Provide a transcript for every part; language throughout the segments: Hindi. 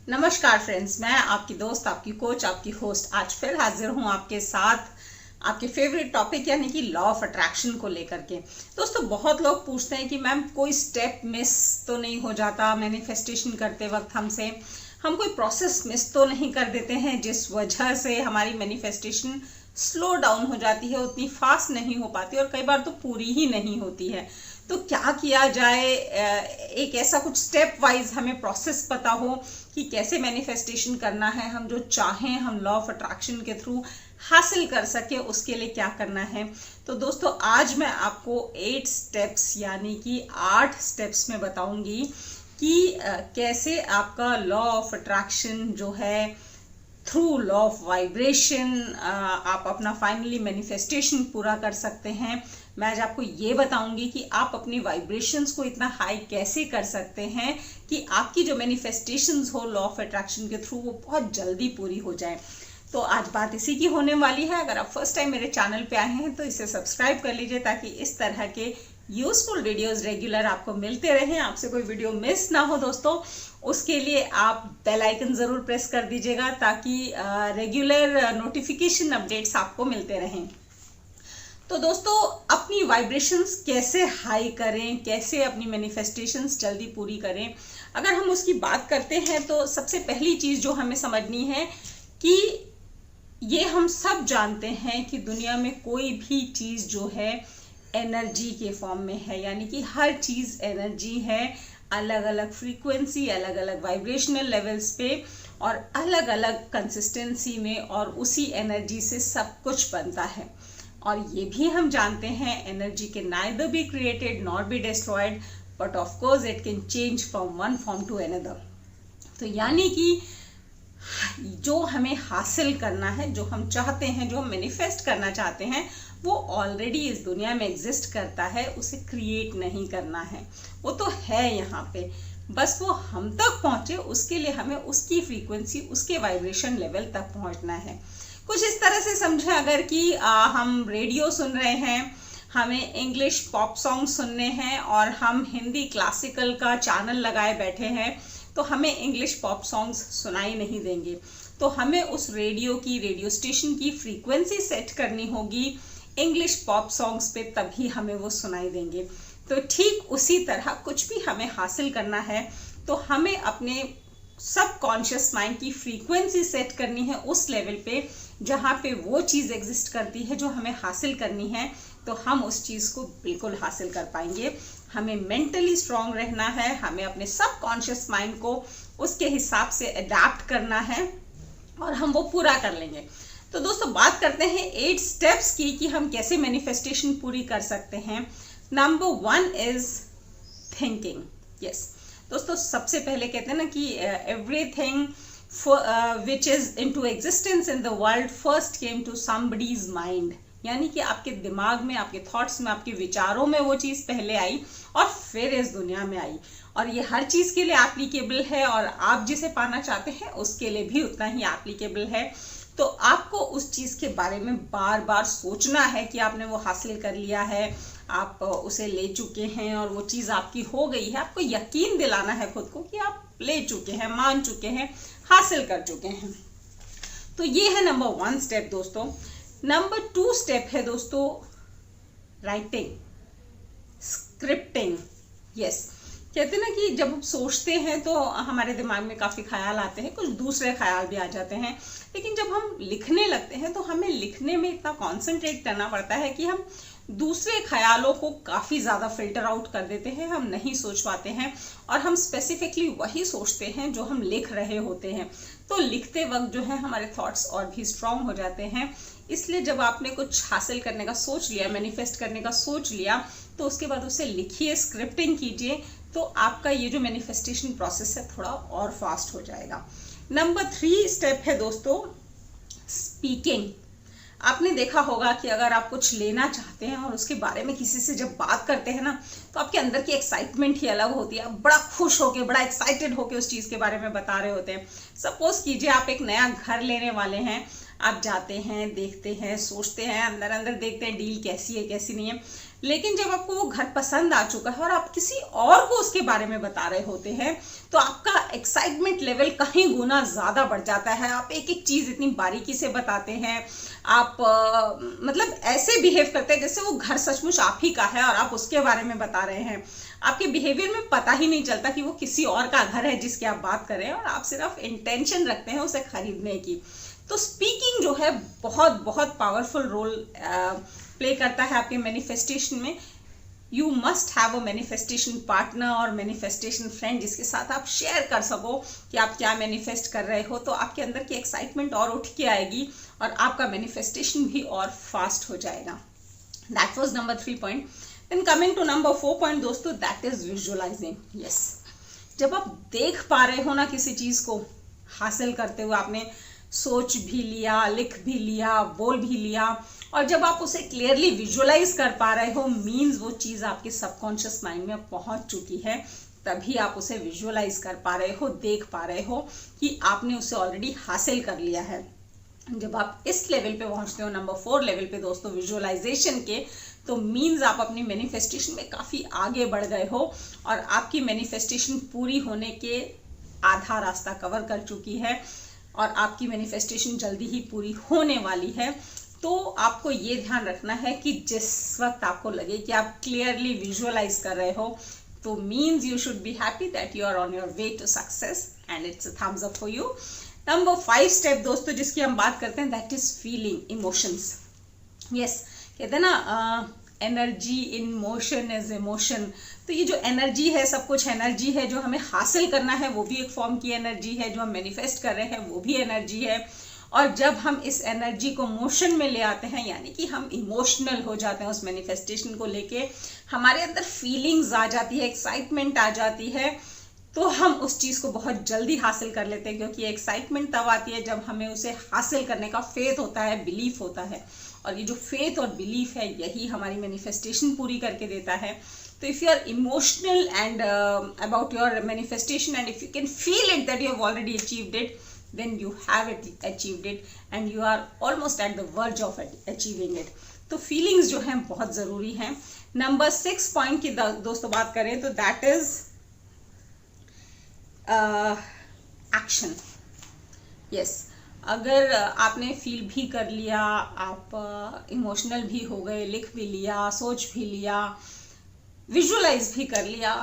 नमस्कार फ्रेंड्स, मैं आपकी दोस्त, आपकी कोच, आपकी होस्ट आज फिर हाजिर हूं आपके साथ आपके फेवरेट टॉपिक यानी कि लॉ ऑफ अट्रैक्शन को लेकर के। दोस्तों, बहुत लोग पूछते हैं कि मैम कोई स्टेप मिस तो नहीं हो जाता मैनिफेस्टेशन करते वक्त हमसे, हम कोई प्रोसेस मिस तो नहीं कर देते हैं जिस वजह से हमारी मैनिफेस्टेशन स्लो डाउन हो जाती है, उतनी फास्ट नहीं हो पाती और कई बार तो पूरी ही नहीं होती है। तो क्या किया जाए, एक ऐसा कुछ स्टेप वाइज हमें प्रोसेस पता हो कि कैसे मैनिफेस्टेशन करना है, हम जो चाहें हम लॉ ऑफ अट्रैक्शन के थ्रू हासिल कर सके, उसके लिए क्या करना है। तो दोस्तों, आज मैं आपको 8 स्टेप्स यानी कि 8 स्टेप्स में बताऊंगी कि कैसे आपका लॉ ऑफ अट्रैक्शन जो है थ्रू लॉ ऑफ वाइब्रेशन आप अपना फाइनली मैनिफेस्टेशन पूरा कर सकते हैं। मैं आज आपको ये बताऊंगी कि आप अपनी वाइब्रेशंस को इतना हाई कैसे कर सकते हैं कि आपकी जो मैनिफेस्टेशंस हो लॉ ऑफ अट्रैक्शन के थ्रू वो बहुत जल्दी पूरी हो जाए। तो आज बात इसी की होने वाली है। अगर आप फर्स्ट टाइम मेरे चैनल पे आए हैं तो इसे सब्सक्राइब कर लीजिए ताकि इस तरह के यूजफुल वीडियोस रेगुलर आपको मिलते रहें, आपसे कोई वीडियो मिस ना हो। दोस्तों, उसके लिए आप बेल आइकन जरूर प्रेस कर दीजिएगा ताकि रेगुलर नोटिफिकेशन अपडेट्स आपको मिलते रहें। तो दोस्तों, अपनी वाइब्रेशंस कैसे हाई करें, कैसे अपनी मैनिफेस्टेशंस जल्दी पूरी करें, अगर हम उसकी बात करते हैं तो सबसे पहली चीज जो हमें समझनी है कि ये हम सब जानते हैं कि दुनिया में कोई भी चीज जो है एनर्जी के फॉर्म में है, यानी कि हर चीज एनर्जी है, अलग अलग फ्रीक्वेंसी, अलग अलग वाइब्रेशनल लेवल्स पे और अलग अलग कंसिस्टेंसी में, और उसी एनर्जी से सब कुछ बनता है। और ये भी हम जानते हैं एनर्जी के neither be created not be destroyed but of course it can change from one form to another. तो यानी कि जो हमें हासिल करना है, जो हम चाहते हैं, जो हम मैनिफेस्ट करना चाहते हैं, वो ऑलरेडी इस दुनिया में एग्जिस्ट करता है, उसे क्रिएट नहीं करना है, वो तो है यहाँ पे, बस वो हम तक पहुंचे उसके लिए हमें उसकी फ्रीक्वेंसी, उसके वाइब्रेशन लेवल तक पहुंचना है। कुछ इस तरह से समझें, अगर कि हम रेडियो सुन रहे हैं, हमें इंग्लिश पॉप सॉन्ग सुनने हैं और हम हिंदी क्लासिकल का चैनल लगाए बैठे हैं, तो हमें इंग्लिश पॉप सॉन्ग्स सुनाई नहीं देंगे। तो हमें उस रेडियो स्टेशन की फ्रीक्वेंसी सेट करनी होगी इंग्लिश पॉप सॉन्ग्स पे, तभी हमें वो सुनाई देंगे। तो ठीक उसी तरह कुछ भी हमें हासिल करना है तो हमें अपने सबकॉन्शियस माइंड की फ्रीक्वेंसी सेट करनी है उस लेवल पे जहाँ पे वो चीज़ एग्जिस्ट करती है जो हमें हासिल करनी है, तो हम उस चीज़ को बिल्कुल हासिल कर पाएंगे। हमें मेंटली स्ट्रांग रहना है, हमें अपने सबकॉन्शियस माइंड को उसके हिसाब से अडेप्ट करना है और हम वो पूरा कर लेंगे। तो दोस्तों, बात करते हैं 8 स्टेप्स की कि हम कैसे मैनिफेस्टेशन पूरी कर सकते हैं। Number 1 is thinking. यस दोस्तों, सबसे पहले कहते हैं ना कि everything which is into existence in the world first came to somebody's mind, यानी कि आपके दिमाग में, आपके थॉट्स में, आपके विचारों में वो चीज़ पहले आई और फिर इस दुनिया में आई। और ये हर चीज़ के लिए एप्लीकेबल है और आप जिसे पाना चाहते हैं उसके लिए भी उतना ही एप्लीकेबल है। तो आपको उस चीज़ के बारे में बार बार सोचना है कि आपने वो हासिल कर लिया है, आप उसे ले चुके हैं और वो चीज़ आपकी हो गई है। आपको यकीन दिलाना है खुद को कि आप ले चुके हैं, मान चुके हैं, हासिल कर चुके हैं। तो ये है नंबर 1 स्टेप दोस्तों। नंबर 2 स्टेप है दोस्तों राइटिंग, स्क्रिप्टिंग। यस, कहते हैं ना कि जब हम सोचते हैं तो हमारे दिमाग में काफ़ी ख्याल आते हैं, कुछ दूसरे ख्याल भी आ जाते हैं, लेकिन जब हम लिखने लगते हैं तो हमें लिखने में इतना कॉन्सेंट्रेट करना पड़ता है कि हम दूसरे ख्यालों को काफ़ी ज़्यादा फिल्टर आउट कर देते हैं, हम नहीं सोच पाते हैं और हम स्पेसिफिकली वही सोचते हैं जो हम लिख रहे होते हैं। तो लिखते वक्त जो है हमारे थॉट्स और भी स्ट्रांग हो जाते हैं। इसलिए जब आपने कुछ हासिल करने का सोच लिया, मैनिफेस्ट करने का सोच लिया, तो उसके बाद उसे लिखिए, स्क्रिप्टिंग कीजिए, तो आपका ये जो मैनिफेस्टेशन प्रोसेस है थोड़ा और फास्ट हो जाएगा। नंबर 3 स्टेप है दोस्तों स्पीकिंग। आपने देखा होगा कि अगर आप कुछ लेना चाहते हैं और उसके बारे में किसी से जब बात करते हैं ना, तो आपके अंदर की एक्साइटमेंट ही अलग होती है। आप बड़ा खुश होके, बड़ा एक्साइटेड होके उस चीज़ के बारे में बता रहे होते हैं। सपोज कीजिए आप एक नया घर लेने वाले हैं, आप जाते हैं, देखते हैं, सोचते हैं, अंदर अंदर देखते हैं डील कैसी है कैसी नहीं है, लेकिन जब आपको वो घर पसंद आ चुका है और आप किसी और को उसके बारे में बता रहे होते हैं तो आपका एक्साइटमेंट लेवल कहीं गुना ज़्यादा बढ़ जाता है। आप एक एक चीज़ इतनी बारीकी से बताते हैं, आप मतलब ऐसे बिहेव करते हैं जैसे वो घर सचमुच आप ही का है और आप उसके बारे में बता रहे हैं। आपके बिहेवियर में पता ही नहीं चलता कि वो किसी और का घर है जिसकी आप बात कर रहे हैं और आप सिर्फ इंटेंशन रखते हैं उसे खरीदने की। तो स्पीकिंग जो है बहुत बहुत पावरफुल रोल प्ले करता है आपके मैनिफेस्टेशन में। You must have a manifestation partner और मैनिफेस्टेशन फ्रेंड जिसके साथ आप शेयर कर सको कि आप क्या मैनिफेस्ट कर रहे हो, तो आपके अंदर की एक्साइटमेंट और उठ के आएगी और आपका मैनिफेस्टेशन भी और फास्ट हो जाएगा। That was number 3 point. Then coming to number 4 point दोस्तों, दैट इज विजुअलाइजिंग। यस, जब आप देख पा रहे हो ना किसी चीज को हासिल करते हुए, आपने सोच भी लिया, लिख भी लिया, बोल भी लिया, और जब आप उसे क्लियरली विजुअलाइज कर पा रहे हो, मीन्स वो चीज़ आपके सबकॉन्शियस माइंड में पहुंच चुकी है, तभी आप उसे विजुअलाइज कर पा रहे हो, देख पा रहे हो कि आपने उसे ऑलरेडी हासिल कर लिया है। जब आप इस लेवल पे पहुंचते हो, नंबर 4 लेवल पे दोस्तों, विजुअलाइजेशन के, तो मीन्स आप अपनी मैनिफेस्टेशन में काफ़ी आगे बढ़ गए हो और आपकी मैनिफेस्टेशन पूरी होने के आधा रास्ता कवर कर चुकी है और आपकी मैनिफेस्टेशन जल्दी ही पूरी होने वाली है। तो आपको ये ध्यान रखना है कि जिस वक्त आपको लगे कि आप क्लियरली विजुअलाइज कर रहे हो, तो means you should be happy that you are on your way to success and it's a thumbs up for you. Number 5 step दोस्तों जिसकी हम बात करते हैं, that is feeling, emotions. Yes, कहते हैं ना energy in motion is emotion. तो ये जो एनर्जी है, सब कुछ एनर्जी है, जो हमें हासिल करना है वो भी एक फॉर्म की एनर्जी है, जो हम मैनिफेस्ट कर रहे हैं वो भी एनर्जी है। और जब हम इस एनर्जी को मोशन में ले आते हैं, यानी कि हम इमोशनल हो जाते हैं उस मैनिफेस्टेशन को लेके, हमारे अंदर फीलिंग्स आ जाती है, एक्साइटमेंट आ जाती है, तो हम उस चीज़ को बहुत जल्दी हासिल कर लेते हैं। क्योंकि एक्साइटमेंट तब आती है जब हमें उसे हासिल करने का फेथ होता है, बिलीफ होता है, और ये जो फेथ और बिलीफ है यही हमारी मैनिफेस्टेशन पूरी करके देता है। तो if you are emotional and about your manifestation and if you can feel it that you have already achieved it, then you have achieved it and you are almost at the verge of achieving it. तो feelings जो हैं बहुत ज़रूरी हैं। नंबर 6 पॉइंट की दोस्तों बात करें तो दैट इज एक्शन। यस, अगर आपने फील भी कर लिया, आप इमोशनल भी हो गए, लिख भी लिया, सोच भी लिया, विजुअलाइज भी कर लिया,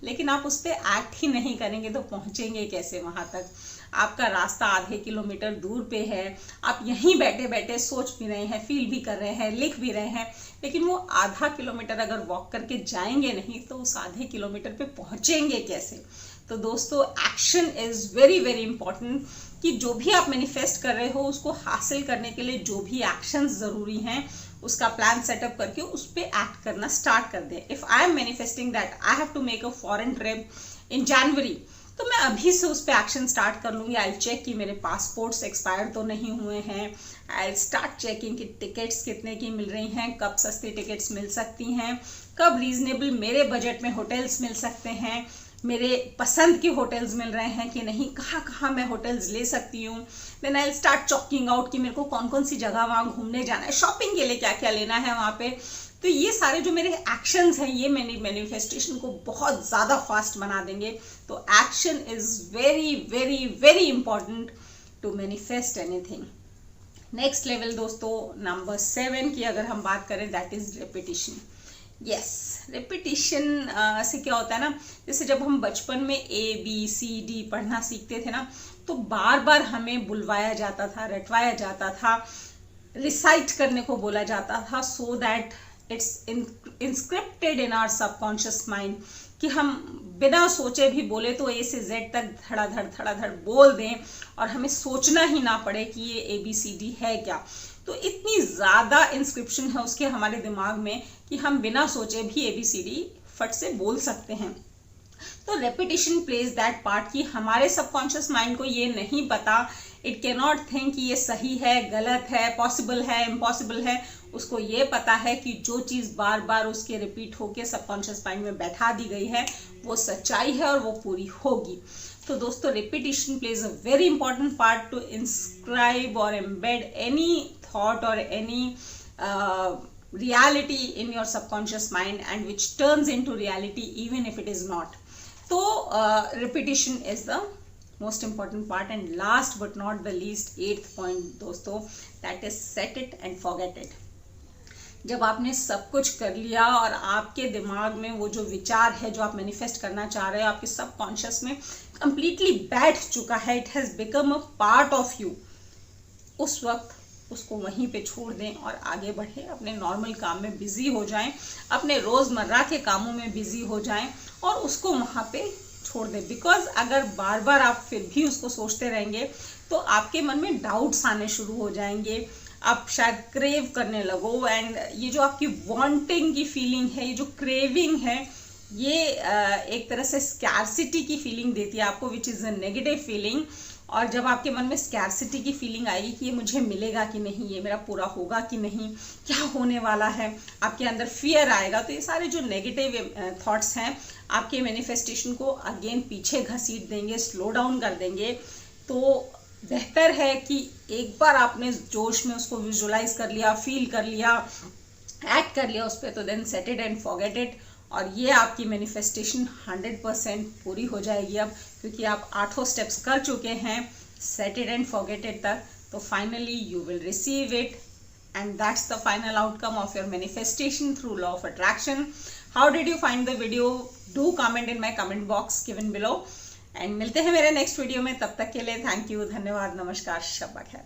लेकिन आप उस पर एक्ट ही नहीं करेंगे तो पहुंचेंगे कैसे वहां तक? आपका रास्ता आधे किलोमीटर दूर पे है, आप यहीं बैठे बैठे सोच भी रहे हैं, फील भी कर रहे हैं, लिख भी रहे हैं, लेकिन वो आधा किलोमीटर अगर वॉक करके जाएंगे नहीं तो उस आधे किलोमीटर पे पहुंचेंगे कैसे? तो दोस्तों action is very very important, कि जो भी आप मैनिफेस्ट कर रहे हो उसको हासिल करने के लिए जो भी एक्शंस जरूरी हैं उसका प्लान सेटअप करके उस पर एक्ट करना स्टार्ट कर दें। If I am manifesting that I have to make a foreign trip in January, तो मैं अभी से उस पर एक्शन स्टार्ट कर लूँगी। आई चेक कि मेरे पासपोर्ट्स एक्सपायर तो नहीं हुए हैं, आई स्टार्ट चेकिंग कि टिकट्स कितने की मिल रही हैं, कब सस्ती टिकट्स मिल सकती हैं, कब रीजनेबल मेरे बजट में होटल्स मिल सकते हैं, मेरे पसंद के होटल्स मिल रहे हैं कि नहीं, कहाँ कहाँ मैं होटल्स ले सकती हूँ। Then I start chalking out कि मेरे को कौन कौन सी जगह वहाँ घूमने जाना है, शॉपिंग के लिए क्या क्या लेना है वहाँ पे। तो ये सारे जो मेरे एक्शंस हैं ये मेरी मैनिफेस्टेशन को बहुत ज़्यादा फास्ट बना देंगे। तो action is very very very important to manifest anything. Next level दोस्तों नंबर 7 की अगर हम बात करें, that is repetition. Yes, repetition से क्या होता है ना, जैसे जब हम बचपन में ABCD पढ़ना सीखते थे ना, तो बार बार हमें बुलवाया जाता था, रटवाया जाता था, रिसाइट करने को बोला जाता था, so that it's inscripted in our subconscious mind, कि हम बिना सोचे भी बोले तो A से Z तक धड़ाधड़ बोल दें और हमें सोचना ही ना पड़े कि ये ABCD है क्या। तो इतनी ज़्यादा इंस्क्रिप्शन है उसके हमारे दिमाग में कि हम बिना सोचे भी ABCD फट से बोल सकते हैं। तो रेपिटेशन प्लेज दैट पार्ट, कि हमारे सबकॉन्शियस माइंड को ये नहीं पता, इट कैन नॉट थिंक कि ये सही है, गलत है, पॉसिबल है, इम्पॉसिबल है। उसको ये पता है कि जो चीज़ बार बार उसके रिपीट होके सबकॉन्शियस माइंड में बैठा दी गई है वो सच्चाई है और वो पूरी होगी। तो दोस्तों repetition plays a very important part two inscribe और एम्बेड एनी थॉट और any reality in your subconscious mind, and which turns into reality even if it is not. So repetition is the most important part. And last but not the least, 8th point दोस्तों, that is set it and forget it. जब आपने सब कुछ कर लिया और आपके दिमाग में वो जो विचार है जो आप मैनिफेस्ट करना चाह रहे हो आपके सबकॉन्शियस में कंप्लीटली बैठ चुका है, it has become a part of you, उस वक्त उसको वहीं पे छोड़ दें और आगे बढ़े, अपने नॉर्मल काम में बिजी हो जाएं, अपने रोजमर्रा के कामों में बिजी हो जाएं और उसको वहां पे छोड़ दें। बिकॉज अगर बार बार आप फिर भी उसको सोचते रहेंगे तो आपके मन में डाउट्स आने शुरू हो जाएंगे, आप शायद क्रेव करने लगो। एंड ये जो आपकी वांटिंग की फीलिंग है, ये जो क्रेविंग है, ये एक तरह से स्कैर्सिटी की फीलिंग देती है आपको, which is a negative feeling. और जब आपके मन में स्कैर्सिटी की फीलिंग आएगी कि ये मुझे मिलेगा कि नहीं, ये मेरा पूरा होगा कि नहीं, क्या होने वाला है, आपके अंदर फियर आएगा, तो ये सारे जो नेगेटिव थॉट्स हैं आपके मैनिफेस्टेशन को अगेन पीछे घसीट देंगे, स्लो डाउन कर देंगे। तो बेहतर है कि एक बार आपने जोश में उसको विजुलाइज कर लिया, फील कर लिया, एक्ट कर लिया उस पर, तो then set it and forget it. और ये आपकी मैनिफेस्टेशन 100% पूरी हो जाएगी अब, क्योंकि आप 8 स्टेप्स कर चुके हैं set it and forget it तक। तो finally you will receive it, and that's the final outcome of your manifestation through law of attraction. How did you find the video? Do comment in my comment box given below. And मिलते हैं मेरे नेक्स्ट वीडियो में, तब तक के लिए थैंक यू, धन्यवाद, नमस्कार, शब्बा खैर।